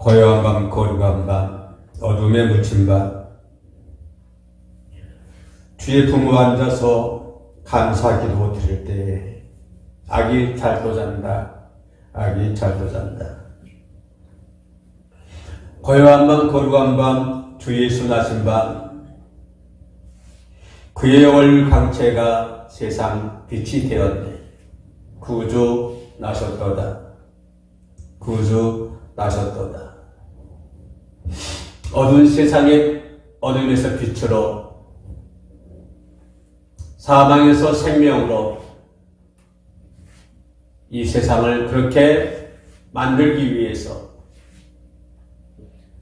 고요한 밤, 거룩한 밤, 어둠에 묻힌 밤, 주의 부모 앉아서 감사기도 드릴 때에 아기 잘도 잔다, 아기 잘도 잔다. 고요한 밤, 거룩한 밤, 주 예수 나신 밤, 그의 얼굴 강체가 세상 빛이 되었네. 구주 나셨도다. 구주 나셨도다. 어두운 세상의 어둠에서 빛으로, 사망에서 생명으로 이 세상을 그렇게 만들기 위해서,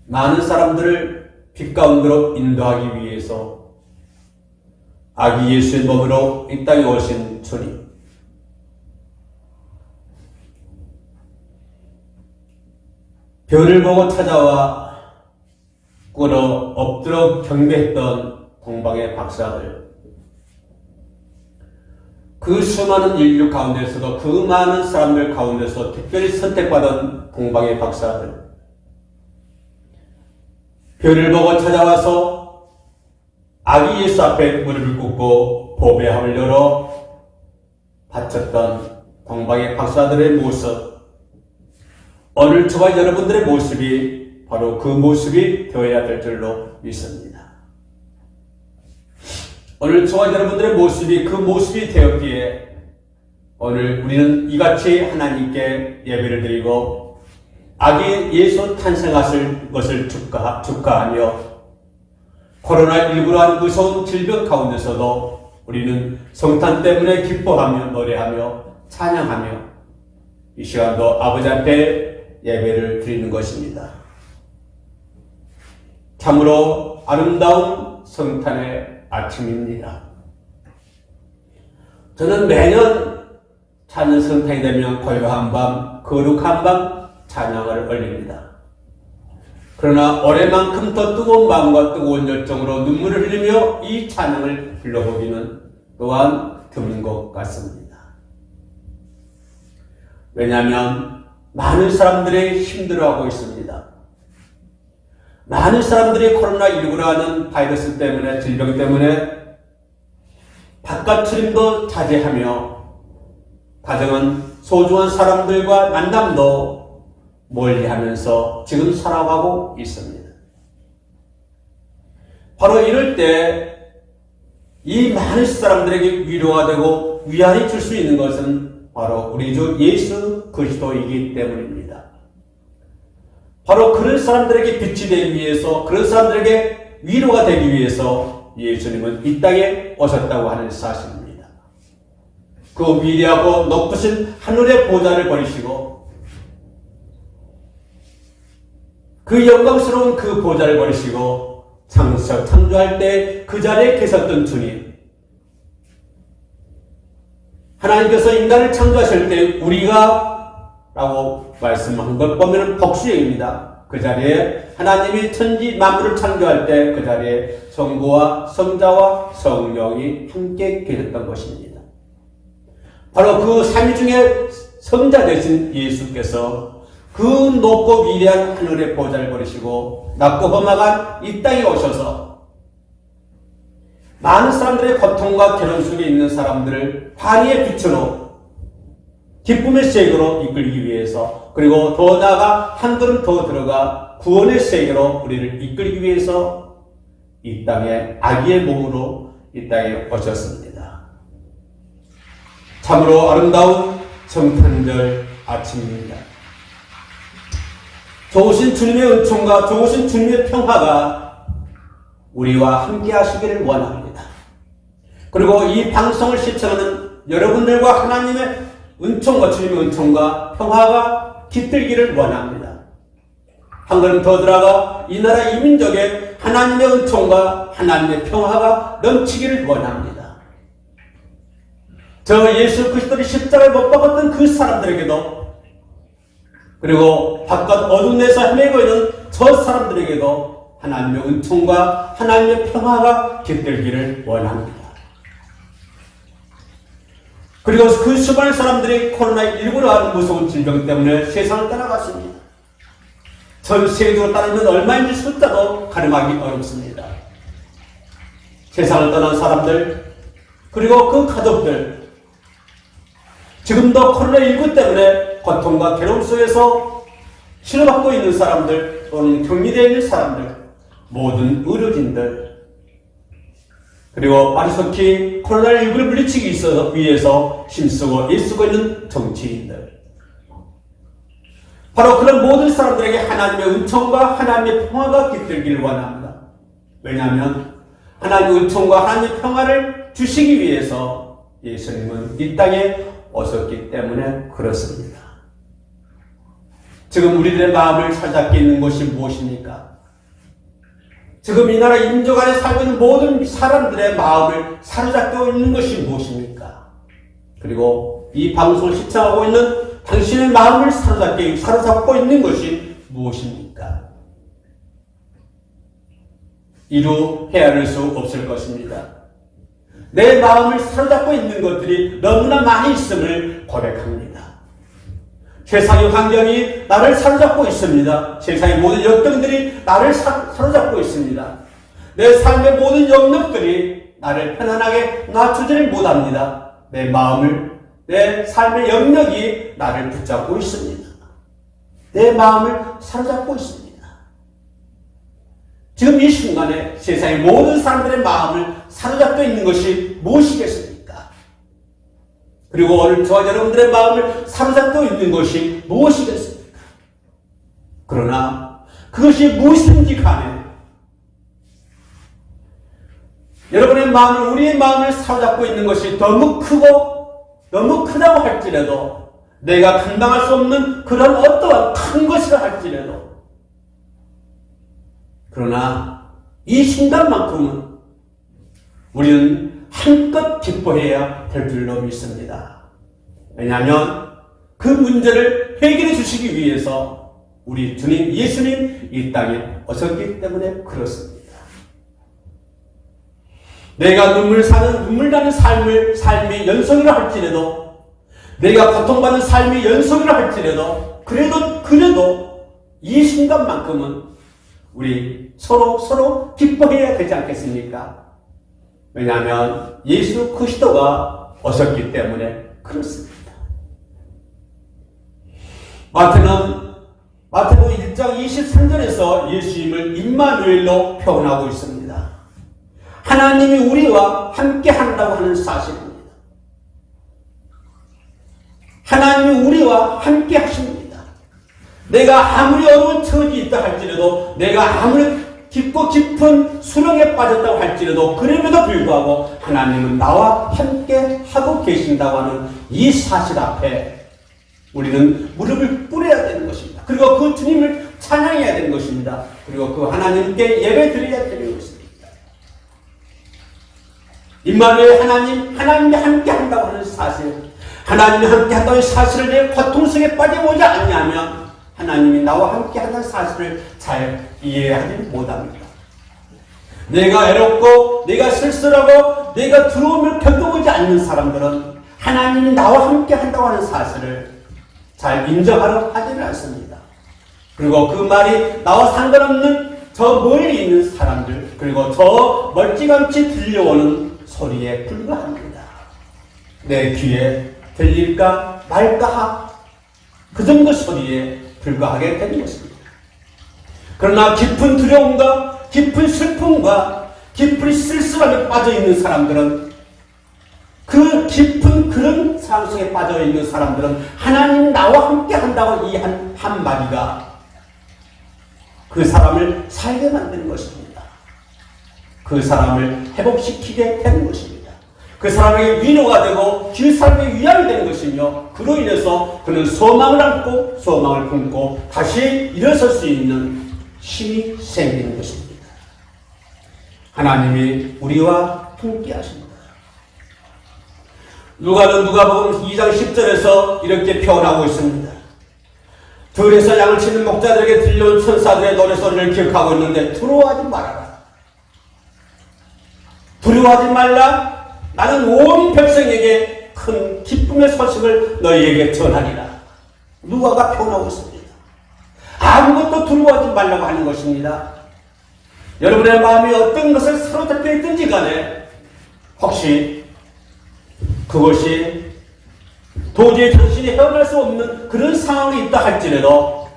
많은 사람들을 빛 가운데로 인도하기 위해서 아기 예수의 몸으로 이 땅에 오신 주님, 별을 보고 찾아와 꿇어 엎드려 경배했던 동방의 박사들, 그 수많은 인류 가운데서도, 그 많은 사람들 가운데서 특별히 선택받은 동방의 박사들, 별을 보고 찾아와서 아기 예수 앞에 무릎을 꿇고 보배함을 열어 바쳤던 동방의 박사들의 모습, 오늘 저와 여러분들의 모습이 바로 그 모습이 되어야 될 줄로 믿습니다. 오늘 저와 여러분들의 모습이 그 모습이 되었기에 오늘 우리는 이같이 하나님께 예배를 드리고 아기 예수 탄생하실 것을 축하하며 코로나19로 한 무서운 질병 가운데서도 우리는 성탄 때문에 기뻐하며 노래하며 찬양하며 이 시간도 아버지 앞에 예배를 드리는 것입니다. 참으로 아름다운 성탄의 아침입니다. 저는 매년 찬양 성탄이 되면 고요한 밤, 거룩한 밤 찬양을 올립니다. 그러나 올해만큼 더 뜨거운 마음과 뜨거운 열정으로 눈물을 흘리며 이 찬양을 불러보기는 또한 드문 것 같습니다. 왜냐하면 많은 사람들이 힘들어하고 있습니다. 많은 사람들이 코로나19로 하는 바이러스 때문에, 질병 때문에 바깥 출입도 자제하며 가정은 소중한 사람들과 만남도 멀리하면서 지금 살아가고 있습니다. 바로 이럴 때 이 많은 사람들에게 위로가 되고 위안이 줄 수 있는 것은 바로 우리 주 예수 그리스도이기 때문입니다. 바로 그런 사람들에게 빛이 되기 위해서, 그런 사람들에게 위로가 되기 위해서 예수님은 이 땅에 오셨다고 하는 사실입니다. 그 위대하고 높으신 하늘의 보좌를 버리시고, 그 영광스러운 그 보좌를 버리시고 창조할 때 그 자리에 계셨던 주님, 하나님께서 인간을 창조하실 때 우리가 라고 말씀한 걸 보면 복수형입니다. 그 자리에 하나님이 천지 만물을 창조할 때 그 자리에 성부와 성자와 성령이 함께 계셨던 것입니다. 바로 그 삼위중에 성자 되신 예수께서 그 높고 위대한 하늘의 보좌를 버리시고 낮고 험악한 이 땅에 오셔서 많은 사람들의 고통과 괴로움 속에 있는 사람들을 환희의 빛으로, 기쁨의 세계로 이끌기 위해서, 그리고 더 나아가 한 걸음 더 들어가 구원의 세계로 우리를 이끌기 위해서 이 땅에 아기의 몸으로 이 땅에 오셨습니다. 참으로 아름다운 성탄절 아침입니다. 좋으신 주님의 은총과 좋으신 주님의 평화가 우리와 함께 하시기를 원합니다. 그리고 이 방송을 시청하는 여러분들과 하나님의 은총과 주님의 은총과 평화가 깃들기를 원합니다. 한 걸음 더 들어가 이 나라 이 민족에 하나님의 은총과 하나님의 평화가 넘치기를 원합니다. 저 예수 그리스도의 십자가를 못 박았던 그 사람들에게도, 그리고 바깥 어둠에서 헤매고 있는 저 사람들에게도 하나님의 은총과 하나님의 평화가 깃들기를 원합니다. 그리고 그 수많은 사람들이 코로나19로 하는 무서운 질병 때문에 세상을 떠나갔습니다. 전 세계적으로 따르면 얼마인지 숫자도 가늠하기 어렵습니다. 세상을 떠난 사람들, 그리고 그 가족들, 지금도 코로나19 때문에 고통과 괴로움 속에서 치료받고 있는 사람들, 또는 격리되어 있는 사람들, 모든 의료진들, 그리고 빠르속히 코로나19를 물리치기 위해서 힘쓰고 애쓰고 있는 정치인들, 바로 그런 모든 사람들에게 하나님의 은총과 하나님의 평화가 깃들기를 원합니다. 왜냐하면 하나님의 은총과 하나님의 평화를 주시기 위해서 예수님은 이 땅에 오셨기 때문에 그렇습니다. 지금 우리들의 마음을 사로잡게 있는 것이 무엇입니까? 지금 이 나라 인족 안에 살고 있는 모든 사람들의 마음을 사로잡고 있는 것이 무엇입니까? 그리고 이 방송을 시청하고 있는 당신의 마음을 사로잡고 있는 것이 무엇입니까? 이루 헤아릴 수 없을 것입니다. 내 마음을 사로잡고 있는 것들이 너무나 많이 있음을 고백합니다. 세상의 환경이 나를 사로잡고 있습니다. 세상의 모든 역경들이 나를 사로잡고 있습니다. 내 삶의 모든 영역들이 나를 편안하게 놔두지를 못합니다. 내 마음을, 내 삶의 영역이 나를 붙잡고 있습니다. 내 마음을 사로잡고 있습니다. 지금 이 순간에 세상의 모든 사람들의 마음을 사로잡고 있는 것이 무엇이겠습니까? 그리고 오늘 저와 여러분들의 마음을 사로잡고 있는 것이 무엇이겠습니까? 그러나 그것이 무엇인지 간에 여러분의 마음을, 우리의 마음을 사로잡고 있는 것이 너무 크고 너무 크다고 할지라도, 내가 감당할 수 없는 그런 어떠한 큰 것이라 할지라도, 그러나 이 순간만큼은 우리는 한껏 기뻐해야 될 줄로 믿습니다. 왜냐하면 그 문제를 해결해 주시기 위해서 우리 주님 예수님 이 땅에 오셨기 때문에 그렇습니다. 내가 눈물 나는 삶의 연속이라 할지라도, 내가 고통받는 삶의 연속이라 할지라도, 그래도 이 순간만큼은 우리 서로 기뻐해야 되지 않겠습니까? 왜냐하면 예수 그리스도가 오셨기 때문에 그렇습니다. 마태복음 1장 23절에서 예수님을 임마누엘로 표현하고 있습니다. 하나님이 우리와 함께 한다고 하는 사실입니다. 하나님이 우리와 함께 하십니다. 내가 아무리 어려운 처지에 있다 할지라도, 내가 아무리 깊고 깊은 수렁에 빠졌다고 할지라도, 그럼에도 불구하고 하나님은 나와 함께 하고 계신다고 하는 이 사실 앞에 우리는 무릎을 꿇어야 되는 것입니다. 그리고 그 주님을 찬양해야 되는 것입니다. 그리고 그 하나님께 예배 드려야 되는 것입니다. 임마누엘 하나님이 함께 한다고 하는 사실, 하나님이 함께 한다는 사실을 내 고통 속에 빠져오지 않냐면 하나님이 나와 함께 한다는 사실을 잘 이해하지 못합니다. 내가 외롭고 내가 쓸쓸하고 내가 두려움을 겪어보지 않는 사람들은 하나님이 나와 함께 한다고 하는 사실을 잘 인정하려 하지는 않습니다. 그리고 그 말이 나와 상관없는 저 멀리 있는 사람들, 그리고 저 멀찌감치 들려오는 소리에 불과합니다. 내 귀에 들릴까 말까 그 정도 소리에 불과하게 되는 것입니다. 그러나 깊은 두려움과 깊은 슬픔과 깊은 쓸쓸함에 빠져있는 사람들은, 그 깊은 그런 상황 속에 빠져있는 사람들은 하나님 나와 함께 한다고 이 한마디가 그 사람을 살게 만드는 것입니다. 그 사람을 회복시키게 되는 것입니다. 그 사람에게 위로가 되고 그 사람에게 위안이 되는 것이며, 그로 인해서 그는 소망을 안고 소망을 품고 다시 일어설 수 있는 힘이 생기는 것입니다. 하나님이 우리와 함께 하십니다. 누가복음 2장 10절에서 이렇게 표현하고 있습니다. 들에서 양을 치는 목자들에게 들려온 천사들의 노래소리를 기억하고 있는데 두려워하지 말아라. 두려워하지 말라. 나는 온 백성에게 큰 기쁨의 소식을 너희에게 전하리라. 누가가 표현하고 있습니다. 아무것도 두려워하지 말라고 하는 것입니다. 여러분의 마음이 어떤 것을 사로잡혀 있든지 간에 혹시 그것이 도저히 당신이 헤어날 수 없는 그런 상황이 있다 할지라도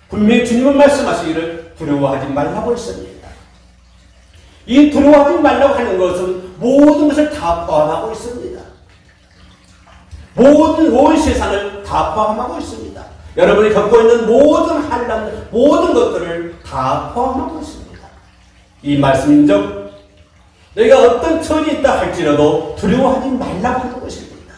분명히 주님은 말씀하시기를 두려워하지 말라고 했습니다. 이 두려워하지 말라고 하는 것은 모든 것을 다 포함하고 있습니다. 온 세상을 다 포함하고 있습니다. 여러분이 겪고 있는 모든 환난, 모든 것들을 다 포함하고 있습니다. 이 말씀인즉 너희가 어떤 처지에 있다 할지라도 두려워하지 말라고 하는 것입니다.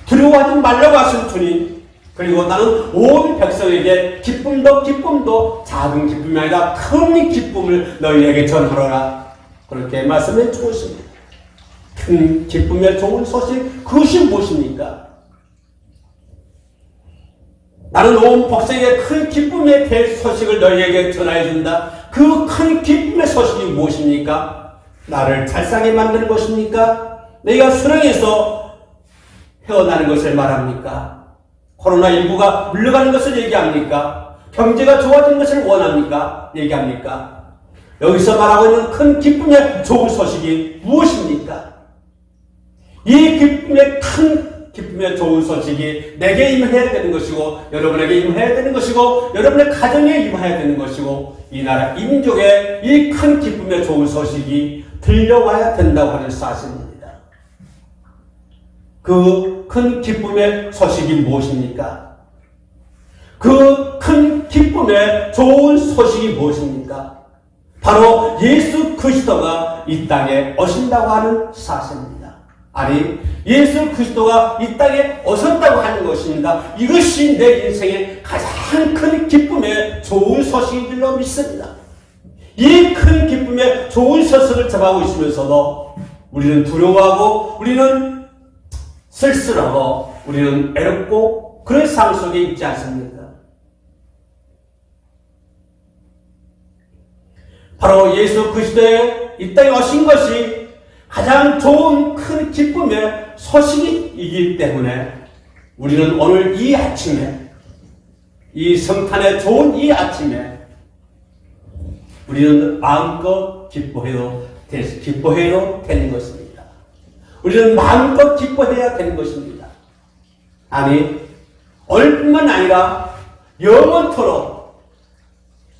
두려워하지 말라고 하신 주님, 그리고 나는 온 백성에게 기쁨도 작은 기쁨이 아니라 큰 기쁨을 너희에게 전하노라. 그렇게 말씀해 주고 있습니다. 큰 기쁨의 좋은 소식, 그것이 무엇입니까? 나는 온 백성에게 큰 기쁨의 될 소식을 너희에게 전하여 준다. 그 큰 기쁨의 소식이 무엇입니까? 나를 잘사게 만드는 것입니까? 너희가 수렁에서 헤어나는 것을 말합니까? 코로나19가 물러가는 것을 얘기합니까? 경제가 좋아지는 것을 원합니까? 얘기합니까? 여기서 말하고 있는 큰 기쁨의 좋은 소식이 무엇입니까? 이 큰 기쁨의 좋은 소식이 내게 임해야 되는 것이고, 여러분에게 임해야 되는 것이고, 여러분의 가정에 임해야 되는 것이고, 이 나라 민족에 이 큰 기쁨의 좋은 소식이 들려와야 된다고 하는 사실입니다. 그 큰 기쁨의 소식이 무엇입니까? 그 큰 기쁨의 좋은 소식이 무엇입니까? 바로 예수 그리스도가 이 땅에 오신다고 하는 사실입니다. 아니, 예수 그리스도가 이 땅에 오셨다고 하는 것입니다. 이것이 내 인생의 가장 큰 기쁨의 좋은 소식인 줄로 믿습니다. 이 큰 기쁨의 좋은 소식을 접하고 있으면서도 우리는 두려워하고, 우리는 쓸쓸하고, 우리는 외롭고 그런 상황 속에 있지 않습니까? 바로 예수 그리스도의 이 땅에 오신 것이 가장 좋은 큰 기쁨의 소식이기 때문에 우리는 오늘 이 아침에, 이 성탄의 좋은 이 아침에 우리는 마음껏 기뻐해도 되는 것입니다. 우리는 마음껏 기뻐해야 되는 것입니다. 아니, 오늘뿐만 아니라 영원토록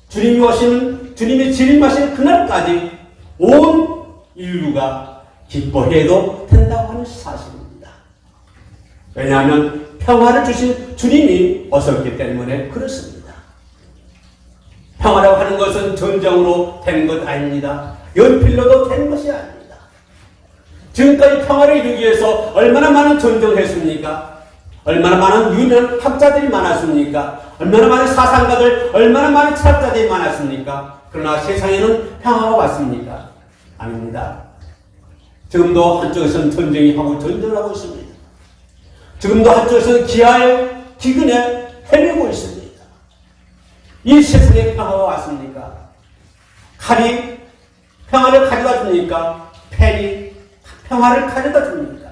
주님이 재림하시는 그날까지 온 인류가 기뻐해도 된다고 하는 사실입니다. 왜냐하면 평화를 주신 주님이 오셨기 때문에 그렇습니다. 평화라고 하는 것은 전쟁으로 된 것 아닙니다. 연필로도 된 것이 아닙니다. 지금까지 평화를 이루기 위해서 얼마나 많은 전쟁을 했습니까? 얼마나 많은 유명한 학자들이 많았습니까? 얼마나 많은 사상가들, 얼마나 많은 철학자들이 많았습니까? 그러나 세상에는 평화가 왔습니까? 아닙니다. 지금도 한쪽에서는 전쟁을 하고 있습니다. 지금도 한쪽에서는 기근에 헤매고 있습니다. 이 세상에 평화가 왔습니까? 칼이 평화를 가져다 줍니까? 펜이 평화를 가져다 줍니까?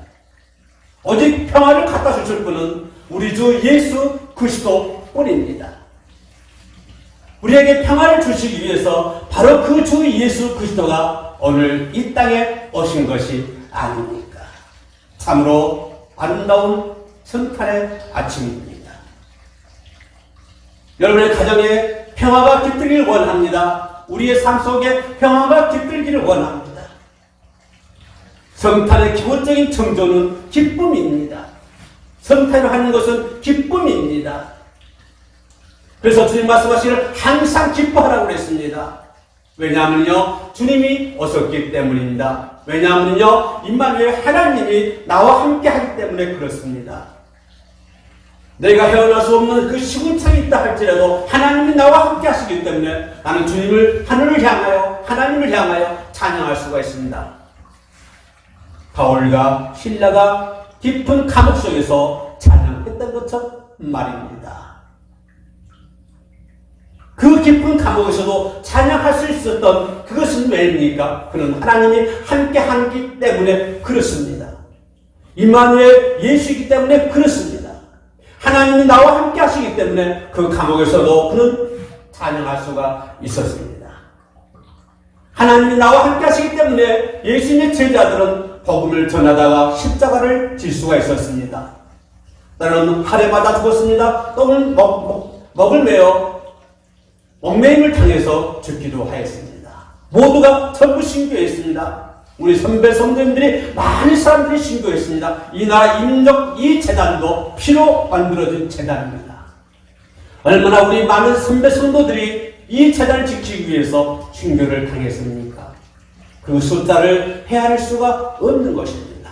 오직 평화를 갖다 주실 분은 우리 주 예수 그리스도 뿐입니다. 우리에게 평화를 주시기 위해서 바로 그 주 예수 그리스도가 오늘 이 땅에 오신 것이 아닙니까? 참으로 아름다운 성탄의 아침입니다. 여러분의 가정에 평화가 깃들기를 원합니다. 우리의 삶 속에 평화가 깃들기를 원합니다. 성탄의 기본적인 정조는 기쁨입니다. 성탄을 하는 것은 기쁨입니다. 그래서 주님 말씀하시기를 항상 기뻐하라고 그랬습니다. 왜냐하면요, 주님이 오셨기 때문입니다. 왜냐하면요, 임마누엘 하나님이 나와 함께 하기 때문에 그렇습니다. 내가 헤어날 수 없는 그 시궁창이 있다 할지라도 하나님이 나와 함께 하시기 때문에 나는 주님을 하늘을 향하여, 하나님을 향하여 찬양할 수가 있습니다. 바울과 실라가 깊은 감옥 속에서 찬양했던 것처럼 말입니다. 그 깊은 감옥에서도 찬양할 수 있었던 그것은 왜입니까? 그는 하나님이 함께 하기 때문에 그렇습니다. 임마누엘 예수이기 때문에 그렇습니다. 하나님이 나와 함께 하시기 때문에 그 감옥에서도 그는 찬양할 수가 있었습니다. 하나님이 나와 함께 하시기 때문에 예수님의 제자들은 복음을 전하다가 십자가를 질 수가 있었습니다. 나는 칼에 맞아 죽었습니다. 또는 먹을 매어 얽매임을 당해서 죽기도 하였습니다. 모두가 전부 신교했습니다. 우리 선배 성도님들이 많은 사람들이 신교했습니다. 이 나라 이민족 이 재단도 피로 만들어진 재단입니다. 얼마나 우리 많은 선배 성도들이 이 재단을 지키기 위해서 신교를 당했습니까? 그 숫자를 헤아릴 수가 없는 것입니다.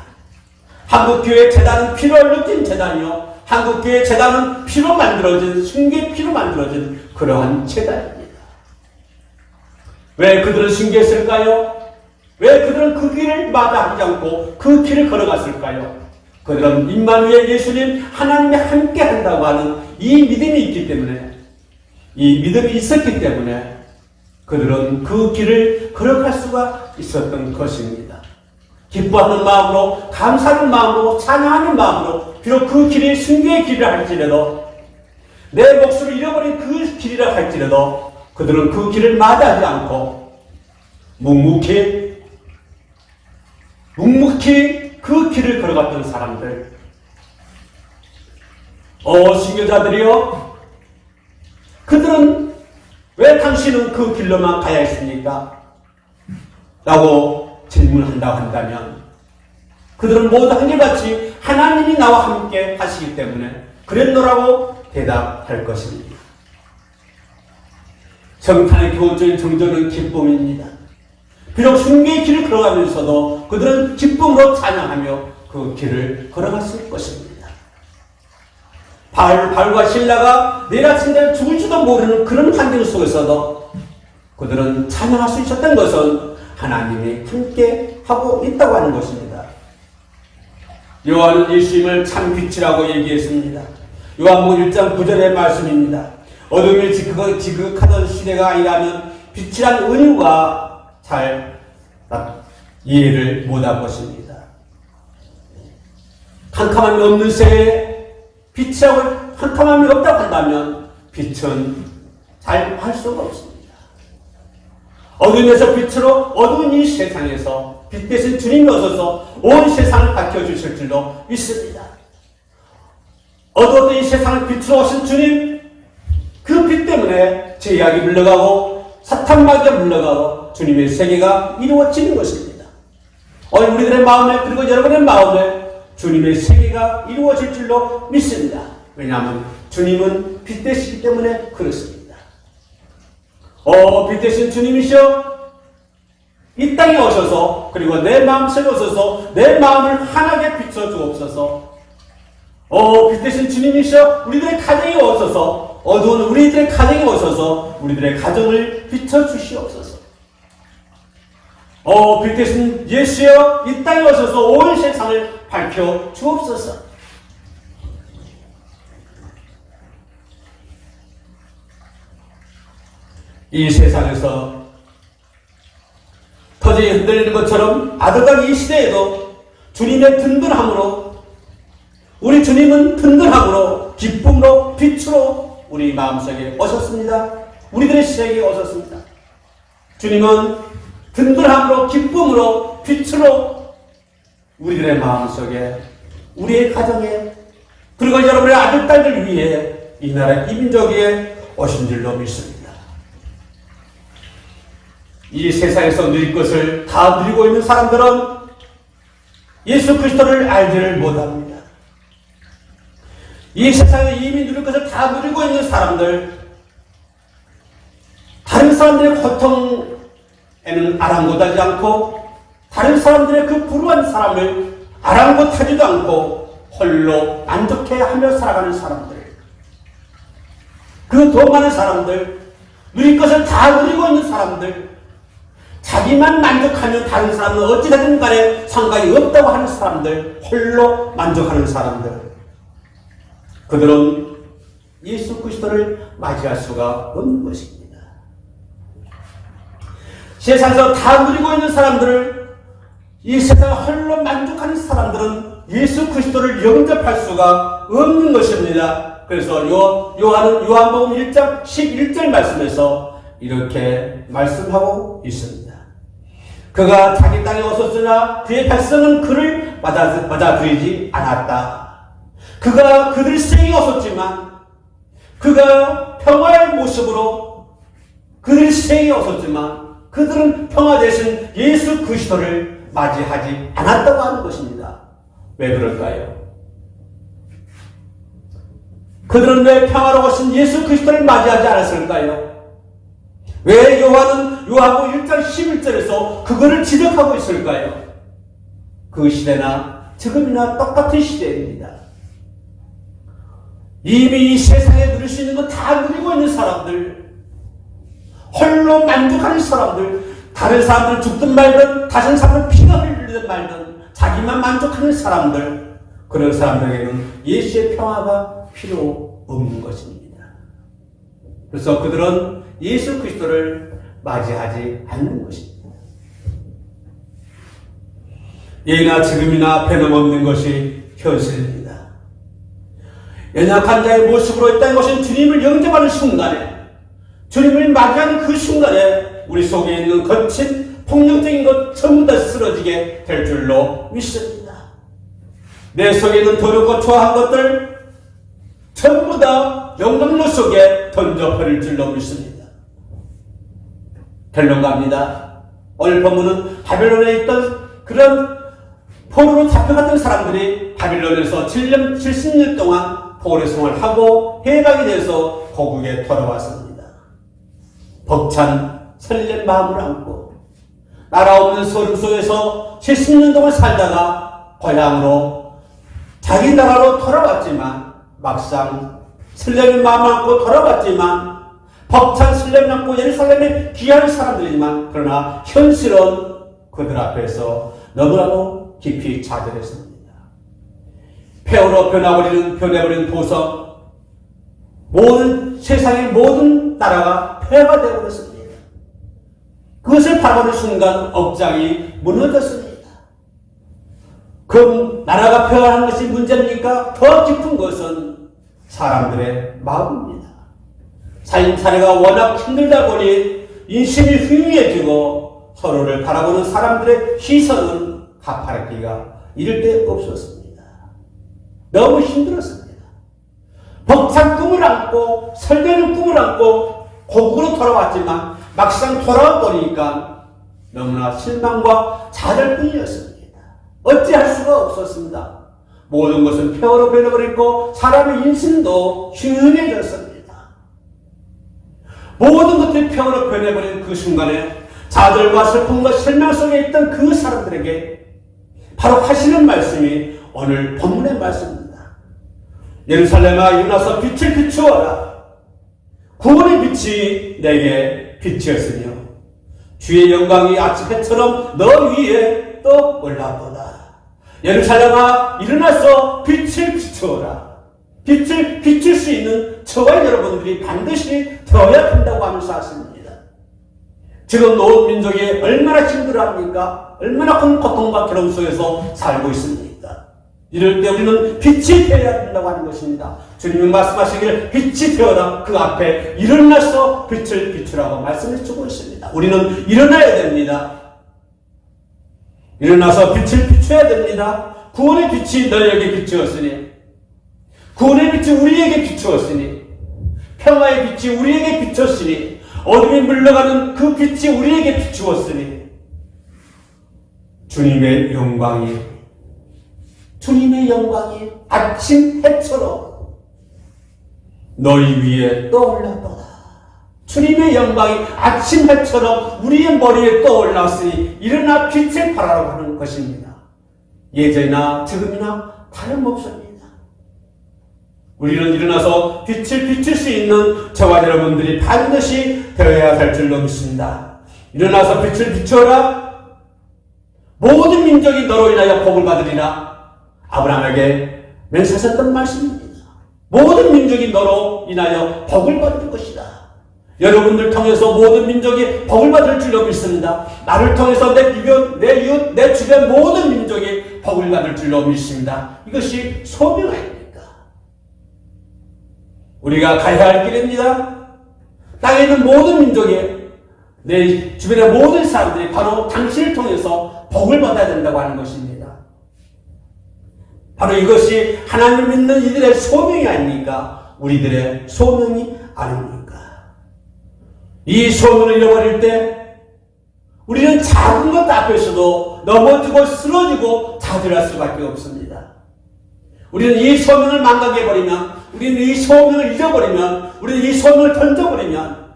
한국교회 재단은 피로 얼룩진 재단이요, 한국교회 재단은 피로 만들어진, 순교의 피로 만들어진 그러한 재단입니다. 왜 그들은 순교했을까요? 왜 그들은 그 길을 마다하지 않고 그 길을 걸어갔을까요? 그들은 임마누엘 예수님 하나님이 함께 한다고 하는 이 믿음이 있기 때문에, 이 믿음이 있었기 때문에 그들은 그 길을 걸어갈 수가 있었던 것입니다. 기뻐하는 마음으로, 감사하는 마음으로, 찬양하는 마음으로, 비록 그 길이 순교의 길이라 할지라도, 내 목숨을 잃어버린 그 길이라 할지라도 그들은 그 길을 마다하지 않고 묵묵히 그 길을 걸어갔던 사람들. 신교자들이여, 그들은 왜 당신은 그 길로만 가야 했습니까? 라고 질문한다고 한다면, 그들은 모두 한결같이 하나님이 나와 함께 하시기 때문에 그랬노라고 대답할 것입니다. 정탄의 교훈적인 정조는 기쁨입니다. 비록 순교의 길을 걸어가면서도 그들은 기쁨으로 찬양하며 그 길을 걸어갔을 것입니다. 바울과 신라가 내일 아침 되면 죽을지도 모르는 그런 환경 속에서도 그들은 찬양할 수 있었던 것은 하나님이 함께 하고 있다고 하는 것입니다. 요한은 예수님을 참 빛이라고 얘기했습니다. 요한복음 1장 9절의 말씀입니다. 어둠을 지극하던 시대가 아니라면 빛이란 은유가 잘 이해를 못할 것입니다. 캄캄함이 없는 새에 빛이라고 캄캄함이 없다고 한다면 빛은 잘 할 수가 없습니다. 어둠에서 빛으로 어두운 이 세상에서 빛 대신 주님이 오셔서 온 세상을 밝혀주실 줄로 믿습니다. 어두웠던 이 세상을 빛으로 오신 주님, 그 빛 때문에 죄악이 물러가고 사탄 마귀가 물러가고 주님의 세계가 이루어지는 것입니다. 우리들의 마음에, 그리고 여러분의 마음에 주님의 세계가 이루어질 줄로 믿습니다. 왜냐하면 주님은 빛 되시기 때문에 그렇습니다. 빛 되신 주님이시여, 이 땅에 오셔서, 그리고 내 마음속에 오셔서 내 마음을 환하게 비춰주옵소서. 빛 되신 주님이시여, 우리들의 가정에 오셔서, 어두운 우리들의 가정에 오셔서 우리들의 가정을 비춰주시옵소서. 빛 되신 예수여, 이 땅에 오셔서 온 세상을 밝혀 주옵소서. 이 세상에서 터져 흔들리는 것처럼 아득한 이 시대에도 주님의 든든함으로, 우리 주님은 든든함으로, 기쁨으로, 빛으로 우리 마음속에 오셨습니다. 우리들의 세계에 오셨습니다. 주님은 든든함으로, 기쁨으로, 빛으로 우리들의 마음속에, 우리의 가정에, 그리고 여러분의 아들, 딸들 위해 이 나라 이민족에 오신 줄로 믿습니다. 이 세상에서 누릴 것을 다 누리고 있는 사람들은 예수 그리스도를 알지를 못합니다. 이 세상에 이미 누릴 것을 다 누리고 있는 사람들, 다른 사람들의 고통에는 아랑곳하지 않고, 다른 사람들의 그 불우한 사람을 아랑곳하지도 않고 홀로 만족해하며 살아가는 사람들, 그 더 많은 사람들, 누릴 것을 다 누리고 있는 사람들, 자기만 만족하면 다른 사람은 어찌되든 간에 상관이 없다고 하는 사람들, 홀로 만족하는 사람들, 그들은 예수 그리스도를 맞이할 수가 없는 것입니다. 세상에서 다 누리고 있는 사람들을, 이 세상을 홀로 만족하는 사람들은 예수 그리스도를 영접할 수가 없는 것입니다. 그래서 요한복음 1장 11절 말씀에서 이렇게 말씀하고 있습니다. 그가 자기 땅에 오셨으나 그의 백성은 그를 받아들이지 않았다. 그가 그들 세계에 오셨지만, 그가 평화의 모습으로 그들 세계에 오셨지만 그들은 평화 대신 예수 그리스도를 맞이하지 않았다고 하는 것입니다. 왜 그럴까요? 그들은 왜 평화로우신 예수 그리스도를 맞이하지 않았을까요? 왜 요한복음 1장 11절에서 그거를 지적하고 있을까요? 그 시대나 지금이나 똑같은 시대입니다. 이미 이 세상에 누릴 수 있는 거 다 누리고 있는 사람들, 홀로 만족하는 사람들, 다른 사람들 죽든 말든, 다른 사람들 피가 흘리든 말든 자기만 만족하는 사람들, 그런 사람들에게는 예수의 평화가 필요 없는 것입니다. 그래서 그들은 예수 그리스도를 맞이하지 않는 것입니다. 예나 지금이나 변함없는 것이 현실입니다. 연약한 자의 모습으로 있다는 것은 주님을 영접하는 순간에, 주님을 맞이하는 그 순간에 우리 속에 있는 거친 폭력적인 것 전부 다 쓰러지게 될 줄로 믿습니다. 내 속에 있는 더럽고 초라한 것들 전부 다 영광로 속에 던져버릴 줄로 믿습니다. 결론 갑니다. 오늘 본문은 바벨론에 있던 그런 포로로 잡혀갔던 사람들이 바벨론에서 70년 동안 포로 생활을 하고 해방이 돼서 고국에 돌아왔습니다. 벅찬 설렘 마음을 안고 나라 없는 소름 속에서 70년 동안 살다가 고향으로 자기 나라로 돌아왔지만, 막상 설렘의 마음을 안고 돌아왔지만, 벅찬 설렘을 안고 예루살렘에 귀한 사람들이지만, 그러나 현실은 그들 앞에서 너무나도 깊이 좌절했습니다. 폐허로 변해버리는 도성, 세상의 모든 나라가 폐허가 되어버렸습니다. 그것을 바라보는 순간 억장이 무너졌습니다. 그 나라가 폐허한 것이 문제입니까? 더 깊은 것은 사람들의 마음입니다. 삶살이가 워낙 힘들다 보니 인심이 흉해지고 서로를 바라보는 사람들의 시선은 가파르기가 이를 데 없었습니다. 너무 힘들었습니다. 벅찬 꿈을 안고 설레는 꿈을 안고 고국으로 돌아왔지만 막상 돌아와 보니까 너무나 실망과 좌절뿐이었습니다. 어찌할 수가 없었습니다. 모든 것은 폐허로 변해버리고 사람의 인생도 흉해졌습니다. 모든 것들이 폐허로 변해버린 그 순간에 좌절과 슬픔과 실망 속에 있던 그 사람들에게 바로 하시는 말씀이 오늘 본문의 말씀입니다. 예루살렘아 일어나서 빛을 비추어라. 구원의 빛이 내게 빛이었으며 주의 영광이 아침 해처럼 너 위에 떠 올라보다. 예루살렘아 일어나서 빛을 비추어라. 빛을 비출 수 있는 저와 여러분들이 반드시 되어야 된다고 하면서 하십니다. 지금 노은 민족이 얼마나 힘들어합니까? 얼마나 큰 고통과 괴로움 속에서 살고 있습니까? 이럴 때 우리는 빛이 되어야 된다고 하는 것입니다. 주님이 말씀하시길 빛이 되어라. 그 앞에 일어나서 빛을 비추라고 말씀을 주고 있습니다. 우리는 일어나야 됩니다. 일어나서 빛을 비춰야 됩니다. 구원의 빛이 너희에게 비추었으니, 구원의 빛이 우리에게 비추었으니, 평화의 빛이 우리에게 비췄으니, 어둠이 물러가는 그 빛이 우리에게 비추었으니, 주님의 영광이 아침 해처럼 너희 위에 떠올랐도다. 주님의 영광이 아침 해처럼 우리의 머리에 떠올랐으니 일어나 빛을 발하라고 하는 것입니다. 예전이나 지금이나 다름없습니다. 우리는 일어나서 빛을 비출 수 있는 저와 여러분들이 반드시 되어야 될 줄로 믿습니다. 일어나서 빛을 비춰라. 모든 민족이 너로 인하여 복을 받으리라. 아브라함에게 맹세하셨던 말씀입니다. 모든 민족이 너로 인하여 복을 받을 것이다. 여러분들 통해서 모든 민족이 복을 받을 줄로 믿습니다. 나를 통해서 내 주변, 내 이웃, 내 주변 모든 민족이 복을 받을 줄로 믿습니다. 이것이 소명 아닙니까? 우리가 가야 할 길입니다. 땅에 있는 모든 민족이, 내 주변의 모든 사람들이 바로 당신을 통해서 복을 받아야 된다고 하는 것입니다. 바로 이것이 하나님을 믿는 이들의 소명이 아닙니까? 우리들의 소명이 아닙니까? 이 소명을 잃어버릴 때 우리는 작은 것 앞에서도 넘어지고 쓰러지고 좌절할 수밖에 없습니다. 우리는 이 소명을 망각해버리면, 우리는 이 소명을 잃어버리면, 우리는 이 소명을 던져버리면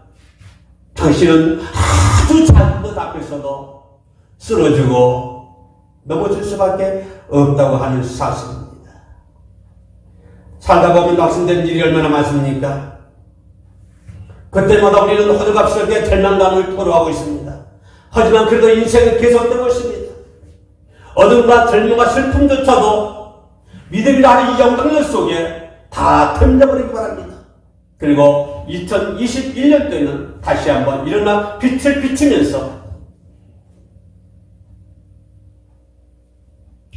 당신은 아주 작은 것 앞에서도 쓰러지고 넘어질 수밖에 없다고 하는 사실입니다. 살다 보면 낙심된 일이 얼마나 많습니까? 그때마다 우리는 호들갑스럽게 절망감을 토로하고 있습니다. 하지만 그래도 인생은 계속되고 있습니다. 어둠과 절망과 슬픔조차도 믿음이라 하는 이 영광력 속에 다 템져버리기 바랍니다. 그리고 2021년도에는 다시 한번 일어나 빛을 비추면서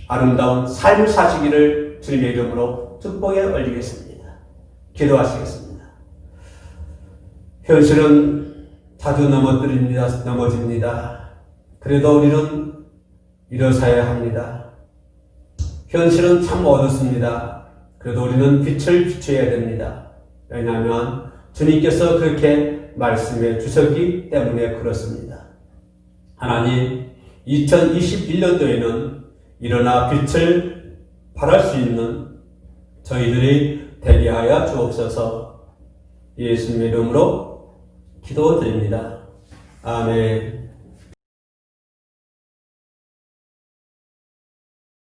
아름다운 삶을 사시기를 주님의 이름으로 축복에 올리겠습니다. 기도하시겠습니다. 현실은 자주 넘어집니다. 그래도 우리는 일어서야 합니다. 현실은 참 어둡습니다. 그래도 우리는 빛을 비춰야 됩니다. 왜냐하면 주님께서 그렇게 말씀해 주셨기 때문에 그렇습니다. 하나님, 2021년도에는 일어나 빛을 발할 수 있는 저희들이 되게 하여 주옵소서. 예수님의 이름으로 기도드립니다. 아멘.